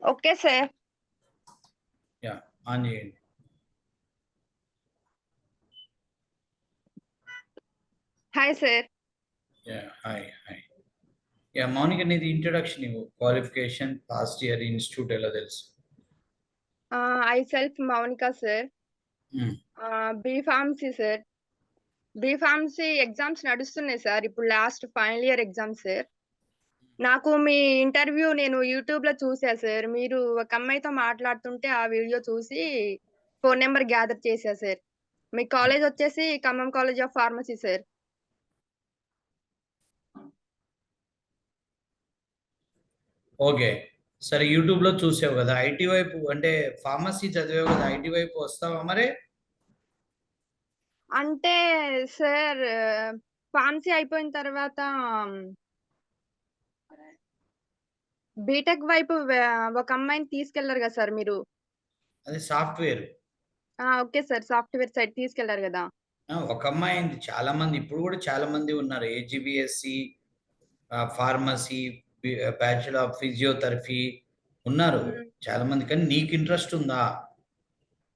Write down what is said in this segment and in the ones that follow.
Okay sir. Yeah, on చేయండి. Hi sir. Yeah, hi hi. Yeah, Mounika నీది introduction ఇవ్వు. Qualification, last year institute ఎలా తెలుసు? I self Mounika sir. B pharmacy sir. B pharmacy exams నడుస్తున్నాయి sir. ఇప్పుడు last final year exams sir. నాకు మీ interview నేను యూట్యూబ్‌లో చూసా సార్. మీరు ఒక అమ్మాయితో మాట్లాడుతుంటే ఆ వీడియో చూసి ఫోన్ నంబర్ గ్యాదర్ చేశా సార్. మీ కాలేజ్ వచ్చేసి Khammam college of pharmacy sir. Okay, సరే. యూట్యూబ్ లో చూసావు కదా, ఐటీ వైపు అంటే ఫార్మసీ చదివావు కదా, ఐటీ వైపు వస్తావా మరి? అంటే సార్ ఫార్మసీ అయిపోయిన తర్వాత బీటెక్ వైపు ఒక అమ్మాయిని తీసుకెళ్లారు కదా సార్ మీరు. అది software. Okay sir. Software side తీసుకెళ్లారు గదా! ఒక అమ్మాయి అయింది. చాలా మంది ఇప్పుడు కూడా చాలా మంది ఉన్నారు. ఏజీబీఎస్సి, ఫార్మసీ, బ్యాచులర్ ఆఫ్ ఫిజియోథెరపీ ఉన్నారు హ్మ్. చాలా మంది. కానీ నీకు ఇంట్రెస్ట్ ఉందా?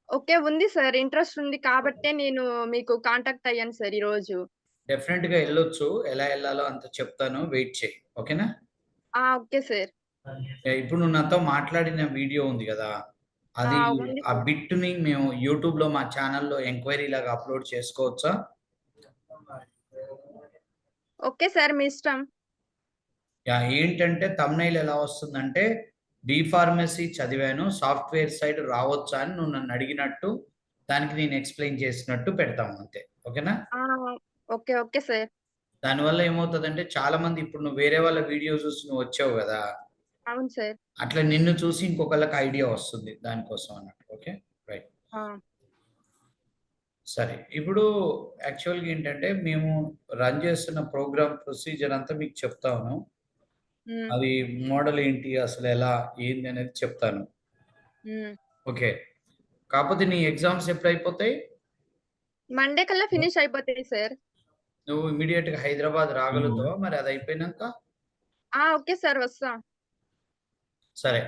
ఓకే. ఉంది సార్. ఇంట్రెస్ట్ ఉంది కాబట్టే నేను మీకు కాంటాక్ట్ అయ్యాను సార్ ఈరోజు. డెఫినెట్ గా వెళ్ళొచ్చు. ఎలా వెళ్ళాలో అంత చెప్తాను, వెయిట్ చేయి. ఓకేనా? Okay sir. ఇప్పుడు నువ్వు నాతో మాట్లాడిన వీడియో ఉంది కదా, అది ఉంది ఆ సార్. బిట్ని మేము యూట్యూబ్ లో మా ఛానల్లో ఎంక్వైరీ లాగా అప్లోడ్ చేసుకోవచ్చా? Okay sir. మీ ఇష్టం. ఏంటంటే తమ్నైల్ ఎలా వస్తుందంటే, బి ఫార్మసీ చదివాను, సాఫ్ట్వేర్ సైడ్ రావచ్చా అని నువ్వు నన్ను అడిగినట్టు, దానికి నేను ఎక్స్ప్లెయిన్ చేసినట్టు పెడతాము అంతే. ఓకేనా? ఆ! ఓకే. Okay sir. దానివల్ల ఏమవుతుందంటే, చాలా మంది ఇప్పుడు నువ్వు వేరే వాళ్ళ వీడియో చూసి నువ్వు వచ్చావు కదా, అవును సార్. అట్లా నిన్ను చూసి ఇంకొకళ్ళకి ఐడియా వస్తుంది దానికోసం అన్నట్టు. Okay, right. ఆ! సరే, ఇప్పుడు యాక్చువల్గా ఏంటంటే మేము రన్ చేస్తున్న ప్రోగ్రామ్ ప్రొసీజర్ అంతా మీకు చెప్తాను. హ్మ్. అది మోడల్ ఏంటి, అసలు ఎలా ఏంది అనేది చెప్తాను. హ్మ్. ఓకే, కాకపోతే నీ ఎగ్జామ్స్ ఎప్పుడు అయిపోతాయి? మండే కల్లా ఫినిష్ అయిపోతాయి సార్. నువ్వు ఇమీడియట్ గా హైదరాబాద్ రాగలుగుతావా మరి అది అయిపోయినాక? Okay sir. వస్తా. సరే.